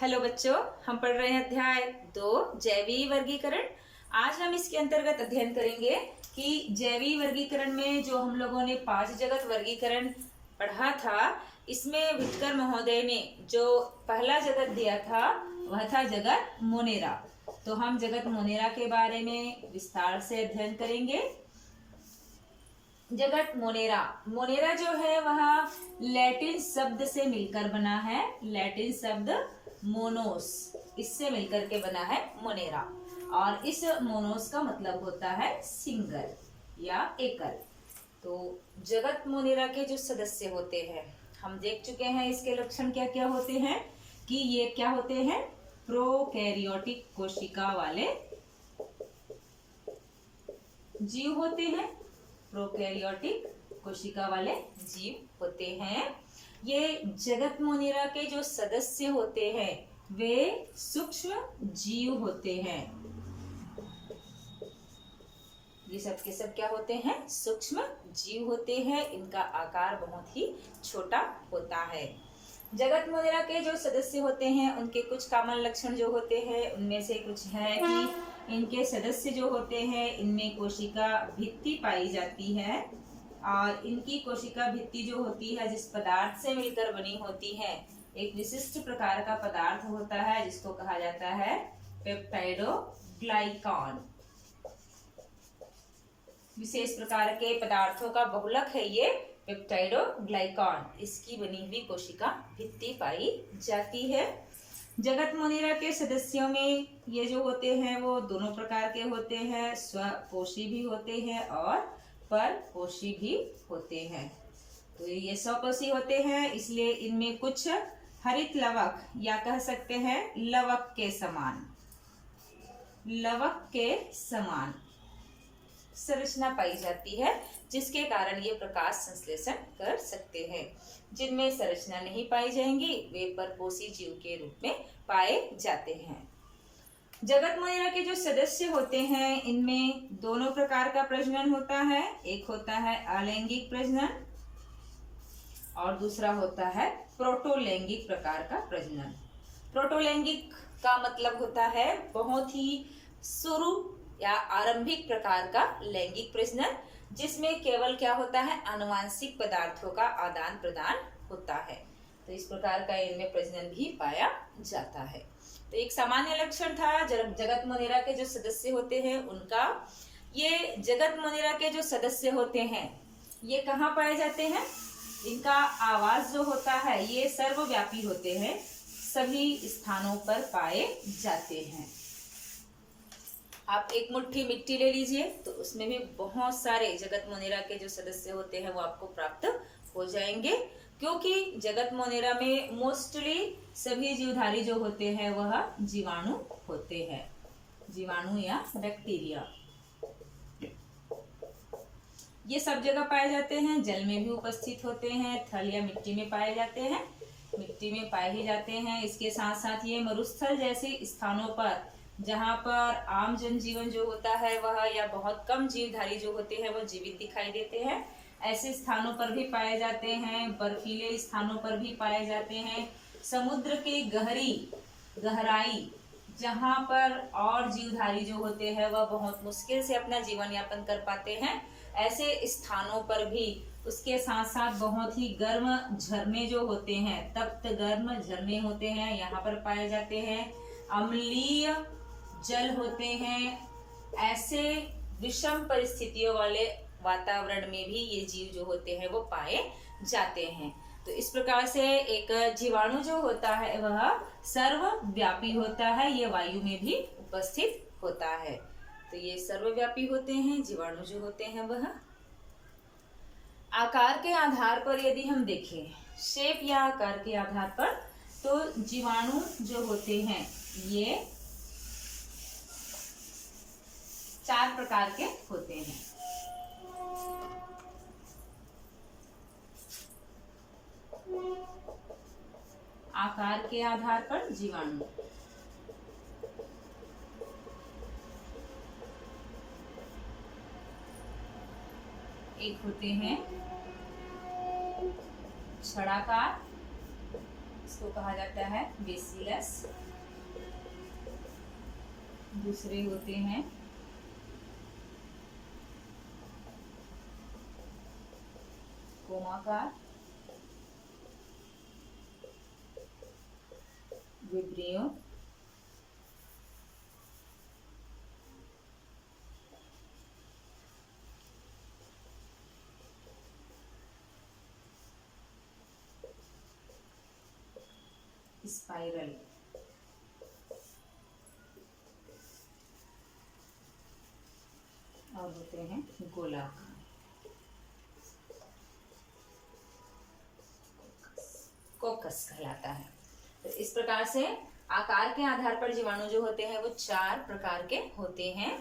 Hello बच्चों, हम पढ़ रहे हैं अध्याय 2 जैवीय वर्गीकरण। आज हम इसके अंतर्गत अध्ययन करेंगे कि जैवीय वर्गीकरण में जो हम लोगों ने 5 जगत वर्गीकरण पढ़ा था, इसमें विटकर महोदय ने जो पहला जगत दिया था वह था जगत मोनेरा। तो हम जगत मोनेरा के बारे में विस्तार से अध्ययन करेंगे। जगत मोनेरा, मोनेरा जो है वह लैटिन शब्द से मिलकर बना है। लैटिन शब्द मोनोस, इससे मिलकर के बना है मोनेरा। और इस मोनोस का मतलब होता है सिंगल या एकल। तो जगत मोनेरा के जो सदस्य होते हैं, हम देख चुके हैं इसके लक्षण क्या क्या होते हैं कि ये क्या होते हैं, प्रोकैरियोटिक कोशिका वाले जीव होते हैं। प्रोकैरियोटिक कोशिका वाले जीव होते हैं। ये जगत मोनेरा के जो सदस्य होते हैं वे सूक्ष्म जीव होते हैं। ये सब के सब क्या होते हैं, सूक्ष्म जीव होते हैं। इनका आकार बहुत ही छोटा होता है। जगत मोनेरा के जो सदस्य होते हैं उनके कुछ कॉमन लक्षण जो होते हैं उनमें से कुछ है कि इनके सदस्य जो होते हैं इनमें कोशिका भित्ति पाई जाती है। और इनकी कोशिका भित्ति जो होती है जिस पदार्थ से मिलकर बनी होती है, एक विशिष्ट प्रकार का पदार्थ होता है जिसको कहा जाता है पेप्टाइडोग्लाइकॉन। विशेष प्रकार के पदार्थों का बहुलक है ये पेप्टाइडोग्लाइकॉन। इसकी बनी हुई कोशिका भित्ति पाई जाती है। जगत मोनेरा के सदस्यों में ये जो होते हैं वो दोनों प्रकार के होते हैं, स्वपोषी भी होते हैं और परपोषी भी होते हैं। तो ये स्वपोषी होते हैं, इसलिए इनमें कुछ हरित लवक या कह सकते हैं लवक के समान, लवक के समान संरचना पाई जाती है, जिसके कारण ये प्रकाश संश्लेषण कर सकते हैं। जिनमें संरचना नहीं पाई जाएंगी वे परपोषी जीव के रूप में पाए जाते हैं। जगत मोनेरा के जो सदस्य होते हैं इनमें दोनों प्रकार का प्रजनन होता है। एक होता है अलैंगिक प्रजनन और दूसरा होता है प्रोटोलैंगिक प्रकार का प्रजनन। प्रोटोलैंगिक का मतलब होता है बहुत ही शुरू या आरंभिक प्रकार का लैंगिक प्रजनन, जिसमें केवल क्या होता है, आनुवांशिक पदार्थों का आदान प्रदान होता है। तो इस प्रकार का इनमें प्रजनन भी पाया जाता है। तो एक सामान्य लक्षण था जगत मोनेरा के जो सदस्य होते हैं उनका। ये जगत मोनेरा के जो सदस्य होते हैं ये कहाँ पाए जाते हैं, इनका आवास जो होता है ये सर्वव्यापी होते हैं, सभी स्थानों पर पाए जाते हैं। आप एक मुट्ठी मिट्टी ले लीजिए तो उसमें भी बहुत सारे जगत मोनेरा के जो सदस्य होते हैं वो आपको प्राप्त हो जाएंगे, क्योंकि जगत मोनेरा में मोस्टली सभी जीवधारी जो होते हैं वह जीवाणु होते हैं, जीवाणु या बैक्टीरिया। ये सब जगह पाए जाते हैं, जल में भी उपस्थित होते हैं, थल या मिट्टी में पाए जाते हैं, मिट्टी में पाए ही जाते हैं। इसके साथ साथ ये मरुस्थल जैसे स्थानों पर जहाँ पर आम जनजीवन जो होता है वह या बहुत कम जीवधारी जो होते हैं वह जीवित दिखाई देते हैं, ऐसे स्थानों पर भी पाए जाते हैं। बर्फीले स्थानों पर भी पाए जाते हैं। समुद्र की गहराई जहाँ पर और जीवधारी जो होते हैं वह बहुत मुश्किल से अपना जीवन यापन कर पाते हैं, ऐसे स्थानों पर भी। उसके साथ साथ बहुत ही गर्म झरने जो होते हैं, तप्त गर्म झरने होते हैं, यहाँ पर पाए जाते हैं। अम्लीय जल होते हैं। ऐसे विषम परिस्थितियों वाले वातावरण में भी ये जीव जो होते हैं वो पाए जाते हैं। तो इस प्रकार से एक जीवाणु जो होता है वह सर्वव्यापी होता है, ये वायु में भी उपस्थित होता है। तो ये सर्वव्यापी होते हैं जीवाणु जो होते हैं वह। आकार के आधार पर यदि हम देखें, शेप या आकार के आधार पर, तो जीवाणु जो होते हैं ये 4 प्रकार के होते हैं। आकार के आधार पर जीवाणु एक होते हैं छड़ाकार, इसको कहा जाता है बेसिलस। दूसरे होते हैं कोमाकार, विब्रियो, स्पाइरल। और होते हैं गोलाकार। कोकस कहलाता है। तो इस प्रकार से आकार के आधार पर जीवाणु जो होते हैं वो 4 प्रकार के होते हैं।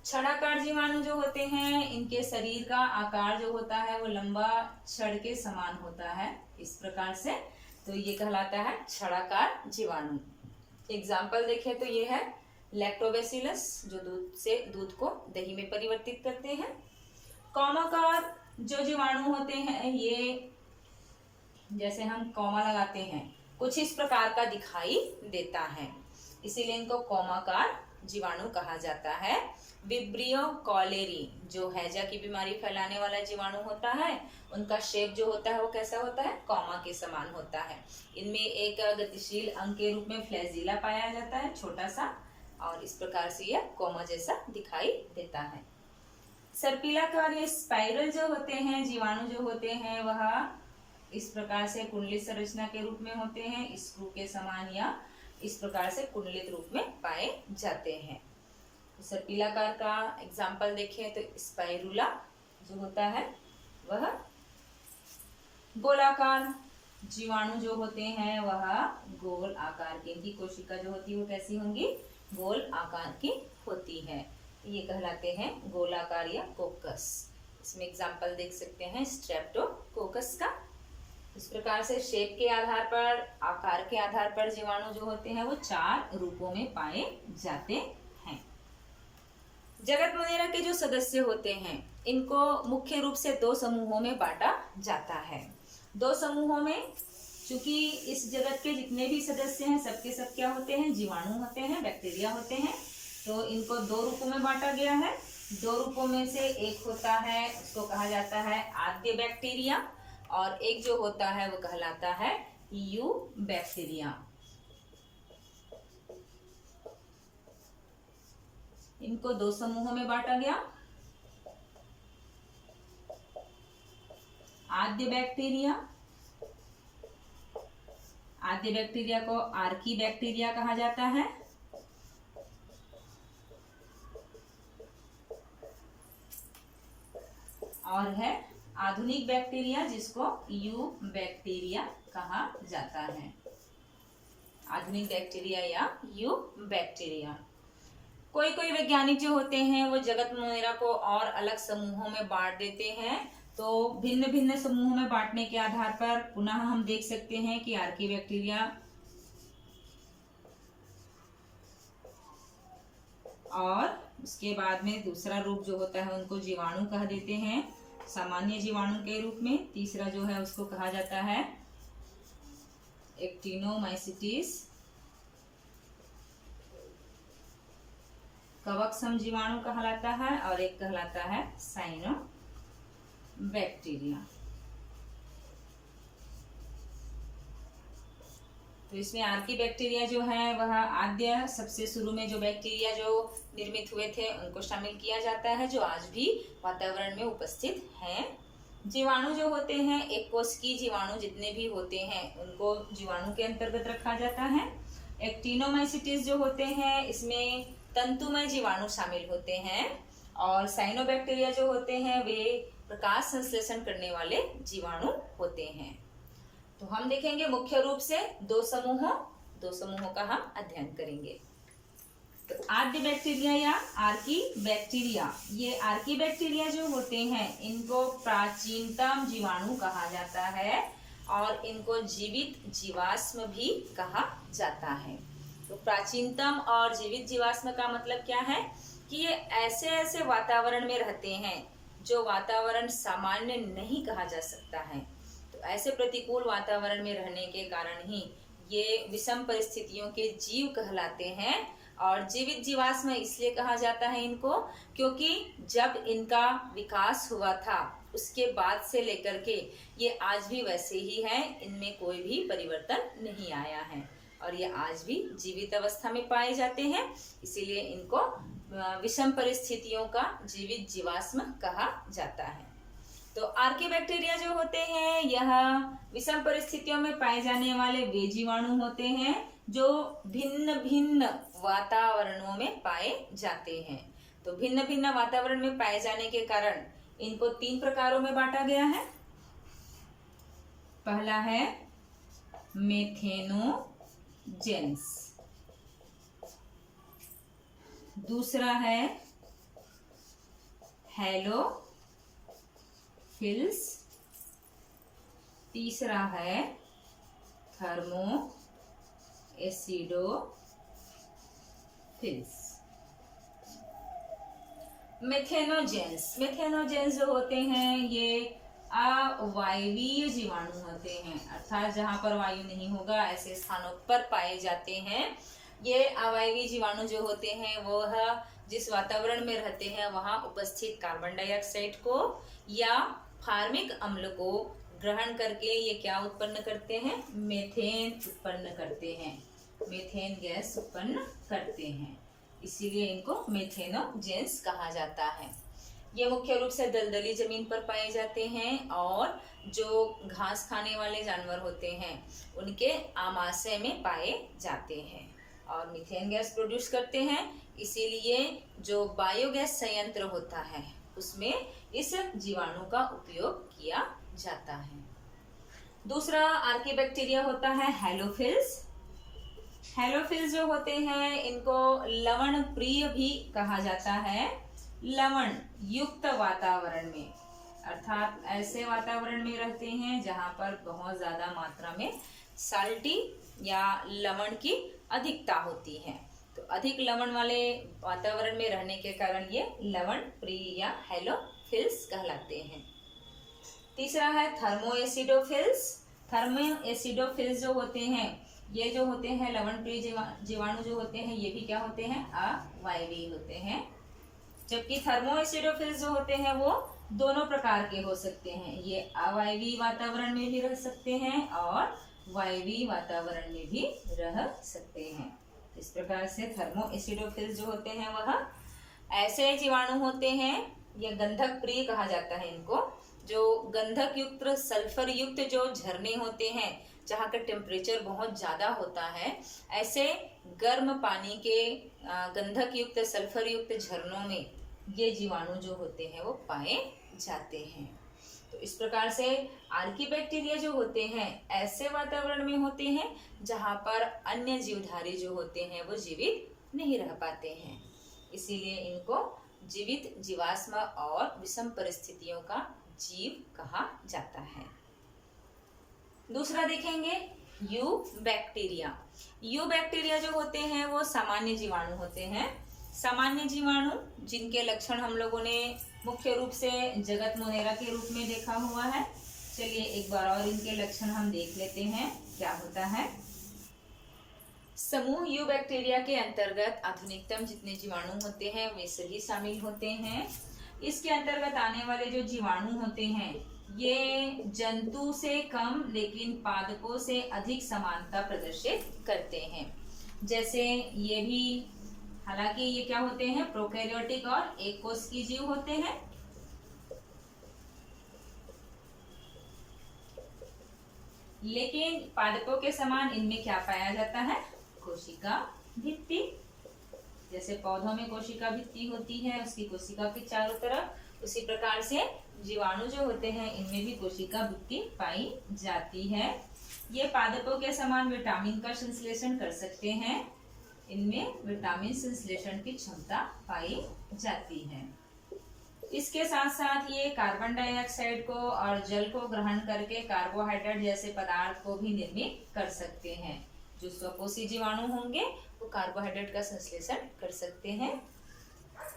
छड़ाकार जीवाणु जो होते हैं, इनके शरीर का आकार जो होता है वो लंबा छड़ के समान होता है, इस प्रकार से। तो ये कहलाता है छड़ाकार जीवाणु। एग्जाम्पल देखें तो ये है लैक्टोबैसिलस, जो दूध को दही में परिवर्तित करते हैं। कौमाकार जो जीवाणु होते हैं, ये जैसे हम कौमा लगाते हैं कुछ इस प्रकार का दिखाई देता है, इसीलिए इनको कौमाकार जीवाणु कहा जाता है। विब्रियो कॉलेरी जो हैजा की बीमारी फैलाने वाला जीवाणु होता है, उनका शेप जो होता है वो कैसा होता है, कौमा के समान होता है। इनमें एक गतिशील अंग के रूप में फ्लैजिला पाया जाता है, छोटा सा, और इस प्रकार से यह कौमा जैसा दिखाई देता है। सर्पिलाकार या स्पाइरल जो होते हैं जीवाणु जो होते हैं, वह इस प्रकार से कुंडलित संरचना के रूप में होते हैं, स्क्रू के समान या इस प्रकार से कुंडलित रूप में पाए जाते हैं। तो सर्पिलाकार का एग्जाम्पल देखें तो स्पाइरुला जो होता है वह गोलाकार, जीवाणु जो होते हैं वह गोल आकार के, इनकी कोशिका जो होती है वो कैसी होंगी, गोल आकार की होती है। ये कहलाते हैं गोलाकार या कोकस। इसमें एग्जाम्पल देख सकते हैं स्ट्रेप्टोकोकस का। इस प्रकार से शेप के आधार पर, आकार के आधार पर जीवाणु जो होते हैं वो 4 रूपों में पाए जाते हैं। जगत मोनेरा के जो सदस्य होते हैं, इनको मुख्य रूप से 2 समूहों में बांटा जाता है। 2 समूहों में, चूंकि इस जगत के जितने भी सदस्य हैं सबके सब क्या होते हैं, जीवाणु होते हैं, बैक्टीरिया होते हैं। तो इनको 2 रूपों में बांटा गया है। 2 रूपों में से एक होता है, उसको कहा जाता है आद्य बैक्टीरिया, और एक जो होता है वो कहलाता है यू बैक्टीरिया। इनको 2 समूहों में बांटा गया। आद्य बैक्टीरिया, आद्य बैक्टीरिया को आर्की बैक्टीरिया कहा जाता है, और है आधुनिक बैक्टीरिया जिसको यू बैक्टीरिया कहा जाता है। आधुनिक बैक्टीरिया या यू बैक्टीरिया। कोई कोई वैज्ञानिक जो होते हैं वो जगत मोनेरा को और अलग समूहों में बांट देते हैं। तो भिन्न भिन्न समूहों में बांटने के आधार पर पुनः हम देख सकते हैं कि आर्की बैक्टीरिया और उसके बाद में दूसरा रूप जो होता है उनको जीवाणु कह देते हैं, सामान्य जीवाणु के रूप में। तीसरा जो है उसको कहा जाता है एक्टिनोमाइसिटिस, कवकसम जीवाणु कहलाता है, और एक कहलाता है साइनो बैक्टीरिया। तो इसमें आर्की बैक्टीरिया जो है वह आद्य, सबसे शुरू में जो बैक्टीरिया जो निर्मित हुए थे उनको शामिल किया जाता है, जो आज भी वातावरण में उपस्थित हैं। जीवाणु जो होते हैं, एक कोशिकीय जीवाणु जितने भी होते हैं उनको जीवाणु के अंतर्गत रखा जाता है। एक्टिनोमाइसिटिस जो होते हैं, इसमें तंतुमय जीवाणु शामिल होते हैं, और साइनोबैक्टीरिया जो होते हैं वे प्रकाश संश्लेषण करने वाले जीवाणु होते हैं। तो हम देखेंगे मुख्य रूप से 2 समूहों का हम अध्ययन करेंगे। तो आद्य बैक्टीरिया या आर्की बैक्टीरिया, ये आर्की बैक्टीरिया जो होते हैं इनको प्राचीनतम जीवाणु कहा जाता है, और इनको जीवित जीवाश्म भी कहा जाता है। तो प्राचीनतम और जीवित जीवाश्म का मतलब क्या है कि ये ऐसे ऐसे वातावरण में रहते हैं जो वातावरण सामान्य नहीं कहा जा सकता है। तो ऐसे प्रतिकूल वातावरण में रहने के कारण ही ये विषम परिस्थितियों के जीव कहलाते हैं। और जीवित जीवाश्म इसलिए कहा जाता है इनको क्योंकि जब इनका विकास हुआ था उसके बाद से लेकर के ये आज भी वैसे ही हैं, इनमें कोई भी परिवर्तन नहीं आया है और ये आज भी जीवित अवस्था में पाए जाते हैं, इसीलिए इनको विषम परिस्थितियों का जीवित जीवाश्म कहा जाता है। तो आर्कियोबैक्टीरिया जो होते हैं यह विषम परिस्थितियों में पाए जाने वाले वे जीवाणु होते हैं जो भिन्न भिन्न वातावरणों में पाए जाते हैं। तो भिन्न भिन्न वातावरण में पाए जाने के कारण इनको 3 प्रकारों में बांटा गया है। पहला है मेथेनोजेंस, दूसरा है हैलोफिल्स, तीसरा है थर्मो एसिडोफिल्स। मेथेनोजेंस जो होते हैं ये अवायवीय जीवाणु होते हैं, अर्थात जहां पर वायु नहीं होगा ऐसे स्थानों पर पाए जाते हैं। ये अवायवीय जीवाणु जो होते हैं वह जिस वातावरण में रहते हैं वहां उपस्थित कार्बन डाइऑक्साइड को या फार्मिक अम्ल को ग्रहण करके ये क्या उत्पन्न करते हैं, मीथेन उत्पन्न करते हैं, मीथेन गैस उत्पन्न करते हैं, इसीलिए इनको मेथेनोजेंस कहा जाता है। ये मुख्य रूप से दलदली जमीन पर पाए जाते हैं और जो घास खाने वाले जानवर होते हैं उनके आमाशय में पाए जाते हैं और मीथेन गैस प्रोड्यूस करते हैं, इसीलिए जो बायोगैस संयंत्र होता है उसमें इस जीवाणु का उपयोग किया जाता है। दूसरा आर्कियोबैक्टीरिया होता है हैलोफिल्स। हैलोफिल्स जो होते हैं इनको लवण प्रिय भी कहा जाता है। लवण युक्त वातावरण में, अर्थात ऐसे वातावरण में रहते हैं जहां पर बहुत ज्यादा मात्रा में साल्टी या लवण की अधिकता होती है। तो अधिक लवण वाले वातावरण में रहने के कारण ये लवण प्रिय या हैलोफिल्स कहलाते हैं। तीसरा है थर्मोएसिडोफिल्स। थर्मोएसिडोफिल्स जो होते हैं ये जो होते हैं लवण प्रिय जीवाणु जो होते हैं ये भी क्या होते हैं, अवायवीय होते हैं, जबकि थर्मोएसिडोफिल्स जो होते हैं वो दोनों प्रकार के हो सकते हैं। ये अवायवीय वातावरण में भी रह सकते हैं और वायवीय वातावरण में भी रह सकते हैं। इस प्रकार से थर्मोएसिडोफिल्स जो होते हैं वह ऐसे जीवाणु होते हैं, यह गंधक प्रिय कहा जाता है इनको, जो गंधक युक्त सल्फर युक्त जो झरने होते हैं जहाँ का टेम्परेचर बहुत ज़्यादा होता है, ऐसे गर्म पानी के गंधक युक्त सल्फर युक्त झरनों में ये जीवाणु जो होते हैं वो पाए जाते हैं। तो इस प्रकार से आर्कियोबैक्टीरिया जो होते हैं ऐसे वातावरण में होते हैं जहाँ पर अन्य जीवधारी जो होते हैं वो जीवित नहीं रह पाते हैं, इसीलिए इनको जीवित जीवाश्म और विषम परिस्थितियों का जीव कहा जाता है। दूसरा देखेंगे यू बैक्टीरिया। यू बैक्टीरिया जो होते हैं वो सामान्य जीवाणु होते हैं। सामान्य जीवाणु जिनके लक्षण हम लोगों ने मुख्य रूप से जगत मोनेरा के रूप में देखा हुआ है। चलिए एक बार और इनके लक्षण हम देख लेते हैं क्या होता है। समूह यू बैक्टीरिया के अंतर्गत आधुनिकतम जितने जीवाणु होते हैं वे सभी शामिल होते हैं। इसके अंतर्गत आने वाले जो जीवाणु होते हैं ये जंतु से कम लेकिन पादपों से अधिक समानता प्रदर्शित करते हैं। जैसे ये भी, हालांकि ये क्या होते हैं, प्रोकैरियोटिक और एक कोशिकीय जीव होते हैं। लेकिन पादपों के समान इनमें क्या पाया जाता है, कोशिका भित्ति। जैसे पौधों में कोशिका भित्ति होती है उसकी कोशिका के चारों तरफ, उसी प्रकार से जीवाणु जो होते हैं इनमें भी कोशिका भित्ति पाई जाती है। ये पादपों के समान विटामिन का संश्लेषण कर सकते हैं, इनमें विटामिन संश्लेषण की क्षमता पाई जाती है। इसके साथ साथ ये कार्बन डाइऑक्साइड को और जल को ग्रहण करके कार्बोहाइड्रेट जैसे पदार्थ को भी निर्मित कर सकते हैं। जो स्वकोषी जीवाणु होंगे वो कार्बोहाइड्रेट का संश्लेषण कर सकते हैं।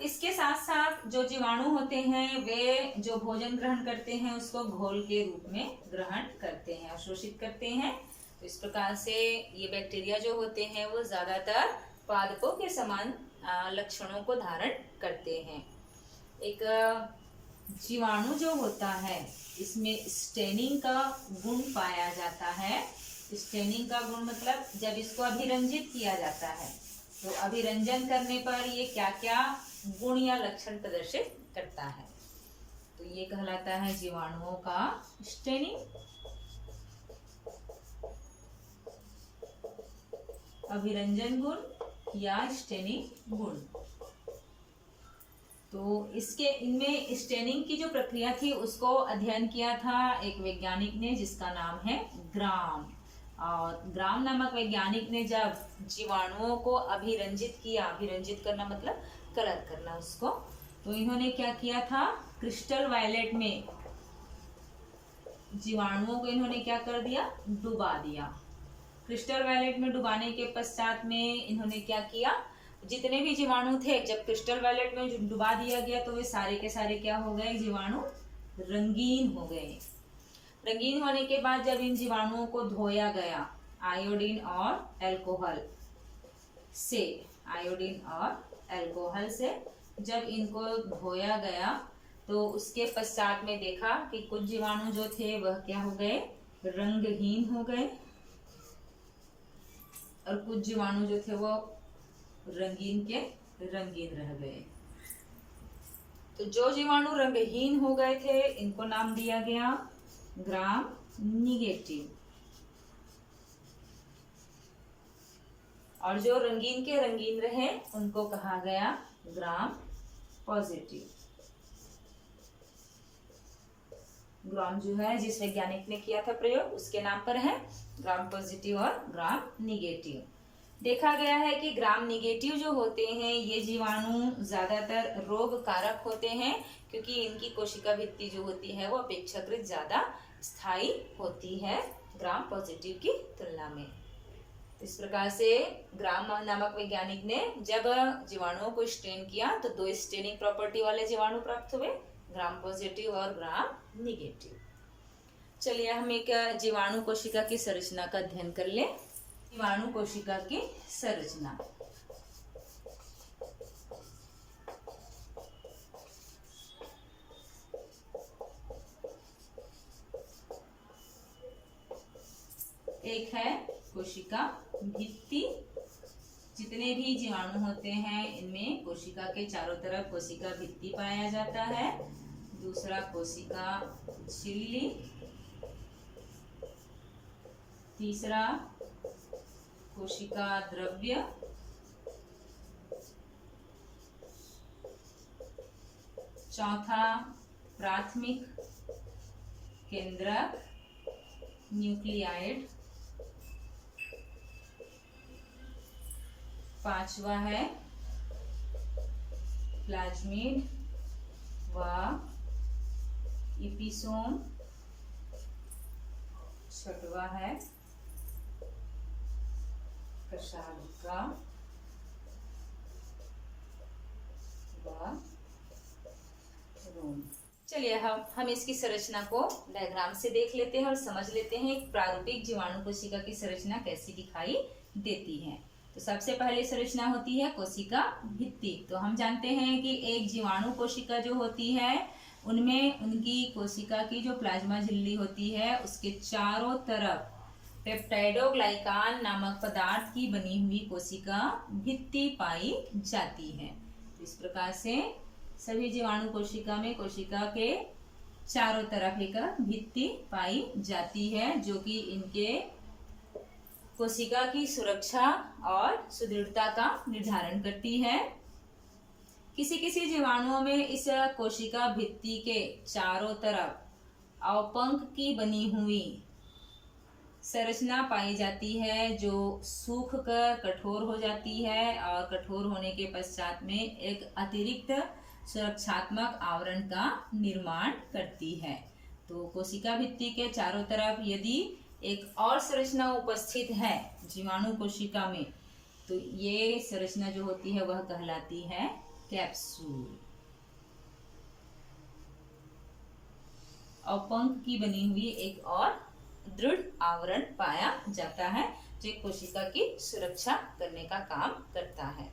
इसके साथ साथ जो जीवाणु होते हैं वे जो भोजन ग्रहण करते हैं उसको घोल के रूप में ग्रहण करते हैं, अवशोषित करते हैं। तो इस प्रकार से ये बैक्टीरिया जो होते हैं वो ज्यादातर पादपों के समान लक्षणों को धारण करते हैं। एक जीवाणु जो होता है इसमें स्टेनिंग का गुण पाया जाता है। स्टेनिंग का गुण मतलब जब इसको अभिरंजित किया जाता है तो अभिरंजन करने पर ये क्या क्या गुण या लक्षण प्रदर्शित करता है, तो ये कहलाता है जीवाणुओं का स्टेनिंग। अभिरंजन गुण या स्टेनिंग गुण। तो इसके इनमें स्टेनिंग की जो प्रक्रिया थी उसको अध्ययन किया था एक वैज्ञानिक ने जिसका नाम है ग्राम। और ग्राम नामक वैज्ञानिक ने जब जीवाणुओं को अभिरंजित किया, अभिरंजित करना मतलब कलर करना उसको, तो इन्होंने क्या किया था, क्रिस्टल वायलेट में जीवाणुओं को इन्होंने क्या कर दिया, डुबा दिया। क्रिस्टल वायलेट में डुबाने के पश्चात में इन्होंने क्या किया, जितने भी जीवाणु थे जब क्रिस्टल वायलेट में डुबा दिया गया तो वे सारे के सारे क्या हो गए, जीवाणु रंगीन हो गए। रंगीन होने के बाद जब इन जीवाणुओं को धोया गया आयोडीन और अल्कोहल से, आयोडीन और अल्कोहल से जब इनको धोया गया तो उसके पश्चात में देखा कि कुछ जीवाणु जो थे वह क्या हो गए, रंगहीन हो गए, और कुछ जीवाणु जो थे वो रंगीन के रंगीन रह गए। तो जो जीवाणु रंगहीन हो गए थे इनको नाम दिया गया ग्राम निगेटिव, और जो रंगीन के रंगीन रहे उनको कहा गया ग्राम पॉजिटिव। ग्राम जो है जिस वैज्ञानिक ने किया था प्रयोग उसके नाम पर है ग्राम पॉजिटिव और ग्राम निगेटिव। देखा गया है कि ग्राम निगेटिव जो होते हैं ये जीवाणु ज्यादातर रोग कारक होते हैं क्योंकि इनकी कोशिका भित्ति जो होती है वो अपेक्षाकृत ज्यादा स्थायी होती है ग्राम पॉजिटिव की तुलना में। इस प्रकार से ग्राम नामक वैज्ञानिक ने जब जीवाणुओं को स्टेन किया तो दो स्टेनिंग प्रॉपर्टी वाले जीवाणु प्राप्त हुए, ग्राम पॉजिटिव और ग्राम निगेटिव। चलिए हम एक जीवाणु कोशिका की संरचना का अध्ययन कर ले। जीवाणु कोशिका की संरचना। एक है कोशिका भित्ति। जितने भी जीवाणु होते हैं इनमें कोशिका के चारों तरफ कोशिका भित्ति पाया जाता है। दूसरा कोशिका झिल्ली। तीसरा कोशिका द्रव्य। चौथा प्राथमिक केंद्रक न्यूक्लियाइड। पांचवा है प्लाज्मिड व एपिसोम। छठवा है कशालिका व रोम। चलिए हम इसकी संरचना को डायग्राम से देख लेते हैं और समझ लेते हैं एक प्रारूपिक जीवाणु कोशिका की संरचना कैसी दिखाई देती है। तो सबसे पहले संरचना होती है कोशिका भित्ति। तो हम जानते हैं कि एक जीवाणु कोशिका जो होती है उनमें उनकी कोशिका की जो प्लाज्मा झिल्ली होती है उसके चारों तरफ पेप्टाइडोग्लाइकान नामक पदार्थ की बनी हुई कोशिका भित्ति पाई जाती है। इस प्रकार से सभी जीवाणु कोशिका में कोशिका के चारों तरफ एक भित्ति पाई जाती है जो कि इनके कोशिका की सुरक्षा और सुदृढ़ता का निर्धारण करती है। किसी किसी जीवाणुओं में इस कोशिका भित्ति के चारों तरफ अवपंक की बनी हुई संरचना पाई जाती है जो सूख कर कठोर हो जाती है और कठोर होने के पश्चात में एक अतिरिक्त सुरक्षात्मक आवरण का निर्माण करती है। तो कोशिका भित्ति के चारों तरफ यदि एक और संरचना उपस्थित है जीवाणु कोशिका में तो ये संरचना जो होती है वह कहलाती है कैप्सूल। अवपंक की बनी हुई एक और दृढ़ आवरण पाया जाता है जो कोशिका की सुरक्षा करने का काम करता है।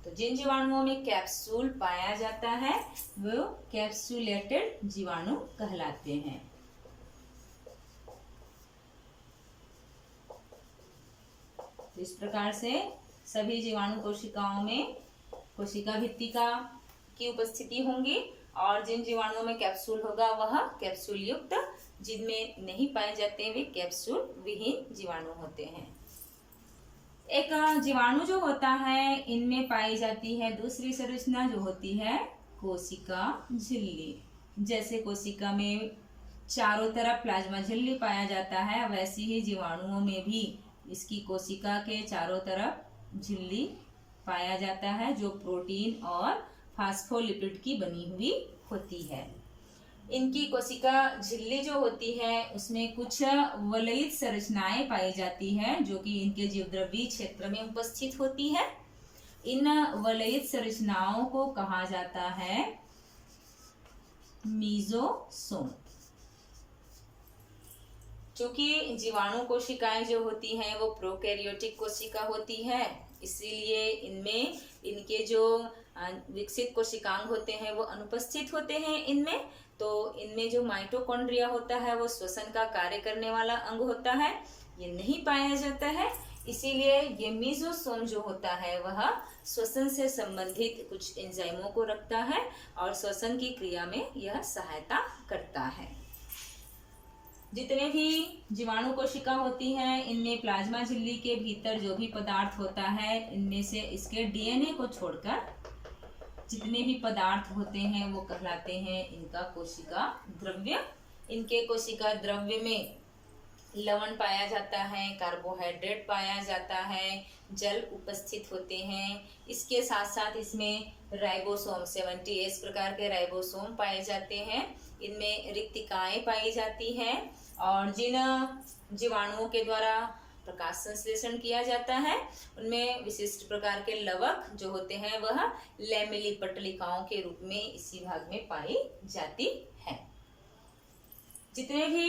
तो जिन जीवाणुओं में कैप्सूल पाया जाता है वो कैप्सुलेटेड जीवाणु कहलाते हैं। तो इस प्रकार से सभी जीवाणु कोशिकाओं में कोशिका भित्ति की उपस्थिति होंगी और जिन जीवाणुओं में कैप्सूल होगा वह कैप्सूल युक्त, जिनमें नहीं पाए जाते वे कैप्सूल विहीन जीवाणु होते हैं। एक जीवाणु जो होता है इनमें पाई जाती है दूसरी संरचना जो होती है कोशिका झिल्ली। जैसे कोशिका में चारों तरफ प्लाज्मा झिल्ली पाया जाता है वैसे ही जीवाणुओं में भी इसकी कोशिका के चारों तरफ झिल्ली पाया जाता है जो प्रोटीन और फास्फोलिपिड की बनी हुई होती है। इनकी कोशिका झिल्ली जो होती है उसमें कुछ वलयित संरचनाएं पाई जाती है जो कि इनके जीवद्रव्यी क्षेत्र में उपस्थित होती है। इन वलयित संरचनाओं को कहा जाता है मीजोसोम। चूंकि जीवाणु कोशिकाएं जो होती हैं वो प्रोकैरियोटिक कोशिका होती है, इसीलिए इनमें इनके जो विकसित कोशिकांग होते हैं वो अनुपस्थित होते हैं इनमें। तो इनमें जो माइटोकॉन्ड्रिया होता है वो श्वसन का कार्य करने वाला अंग होता है, ये नहीं पाया जाता है। इसीलिए ये मीजोसोम जो होता है वह श्वसन से संबंधित कुछ एंजाइमों को रखता है और श्वसन की क्रिया में यह सहायता करता है। जितने भी जीवाणु कोशिका होती हैं इनमें प्लाज्मा झिल्ली के भीतर जो भी पदार्थ होता है इनमें से इसके डीएनए को छोड़कर जितने भी पदार्थ होते हैं वो कहलाते हैं इनका कोशिका द्रव्य। इनके कोशिका द्रव्य में लवण पाया जाता है, कार्बोहाइड्रेट पाया जाता है, जल उपस्थित होते हैं। इसके साथ साथ इसमें राइबोसोम 78 प्रकार के राइबोसोम पाए जाते हैं। इनमें रिक्तिकाएं पाई जाती हैं और जिन जीवाणुओं के द्वारा प्रकाश संश्लेषण किया जाता है उनमें विशिष्ट प्रकार के लवक जो होते हैं वह लैमेली पटलिकाओं के रूप में इसी भाग में पाई जाती है। जितने भी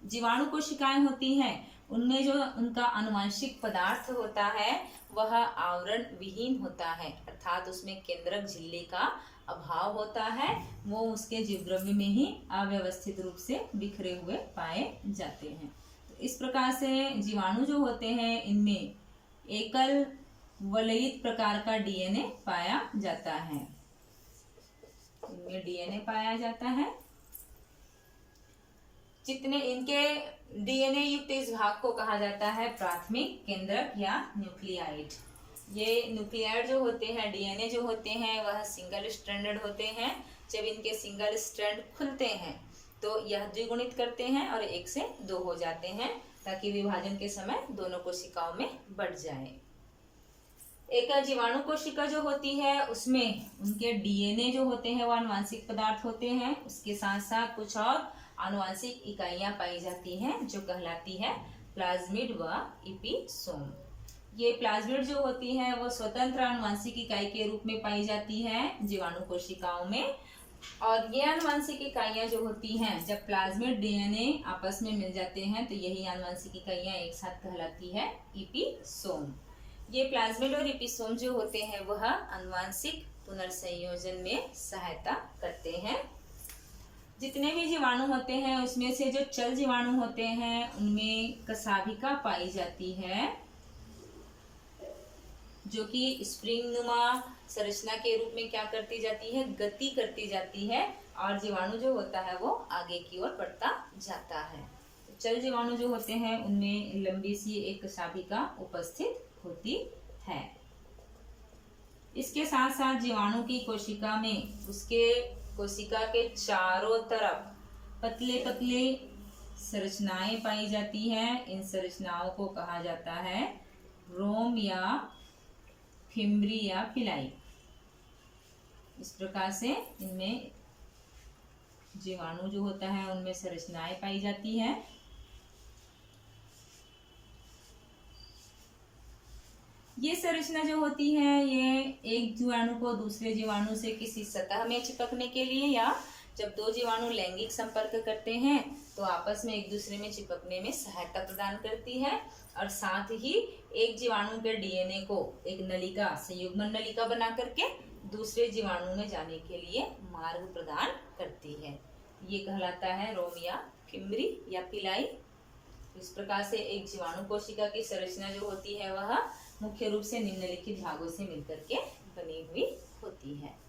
जीवाणु कोशिकाएं होती हैं उनमें जो उनका आनुवंशिक पदार्थ होता है वह आवरण विहीन होता है, अर्थात उसमें केंद्रक झिल्ली का अभाव होता है। वो उसके जीवद्रव्य में ही अव्यवस्थित रूप से बिखरे हुए पाए जाते हैं। तो इस प्रकार से जीवाणु जो होते हैं इनमें एकल वलयित प्रकार का डीएनए पाया जाता है। इनमें डीएनए पाया जाता है। जितने इनके डीएनए युक्त इस भाग को कहा जाता है प्राथमिक केंद्रक या न्यूक्लियाइड। ये न्यूक्लियाइड जो होते हैं डीएनए जो होते हैं वह सिंगल स्ट्रैंडेड होते हैं। जब इनके सिंगल स्ट्रैंड खुलते हैं तो यह द्विगुणित करते हैं और 1 से 2 हो जाते हैं ताकि विभाजन के समय दोनों कोशिकाओं में बढ़ जाए। एक जीवाणु कोशिका जो होती है उसमें उनके डीएनए जो होते हैं वो आनुवांशिक पदार्थ होते हैं। उसके साथ साथ कुछ और आनुवांशिक इकाइयां पाई जाती हैं जो कहलाती है प्लाज्मिड व इपिसोम। ये प्लाज्मिड जो होती है वो स्वतंत्र आनुवांशिक इकाई के रूप में पाई जाती है जीवाणु कोशिकाओं में। और ये आनुवांशिक इकाइयां जो होती हैं जब प्लाज्मिड डीएनए आपस में मिल जाते हैं तो यही आनुवांशिक इकाइयां एक साथ कहलाती है इपिसोम। ये प्लाज्मिड और इपिसोम जो होते हैं वह आनुवांशिक पुनर्संयोजन में सहायता करते हैं। जितने भी जीवाणु होते हैं उसमें से जो चल जीवाणु होते हैं उनमें कसाभिका पाई जाती है जो कि स्प्रिंग नुमा संरचना के रूप में क्या करती जाती है, गति करती जाती है और जीवाणु जो होता है वो आगे की ओर बढ़ता जाता है। तो चल जीवाणु जो होते हैं उनमें लंबी सी एक कसाभिका उपस्थित होती है। इसके साथ साथ जीवाणु की कोशिका में उसके कोशिका के चारों तरफ पतले पतले संरचनाएं पाई जाती हैं। इन संरचनाओं को कहा जाता है रोम या फिम्बरी या फिलाई। इस प्रकार से इनमें जीवाणु जो होता है उनमें संरचनाएं पाई जाती हैं। ये संरचना जो होती है ये एक जीवाणु को दूसरे जीवाणु से किसी सतह में चिपकने के लिए या जब दो जीवाणु लैंगिक संपर्क करते हैं तो आपस में एक दूसरे में चिपकने में सहायता प्रदान करती है और साथ ही एक जीवाणु के डीएनए को एक नलिका संयुग्मन नलिका बना करके दूसरे जीवाणु में जाने के लिए मार्ग प्रदान करती है। ये कहलाता है रोम या फिम्बरी या पिलाई। इस प्रकार से एक जीवाणु कोशिका की संरचना जो होती है वह मुख्य रूप से निम्नलिखित भागों से मिलकर के बनी हुई होती है।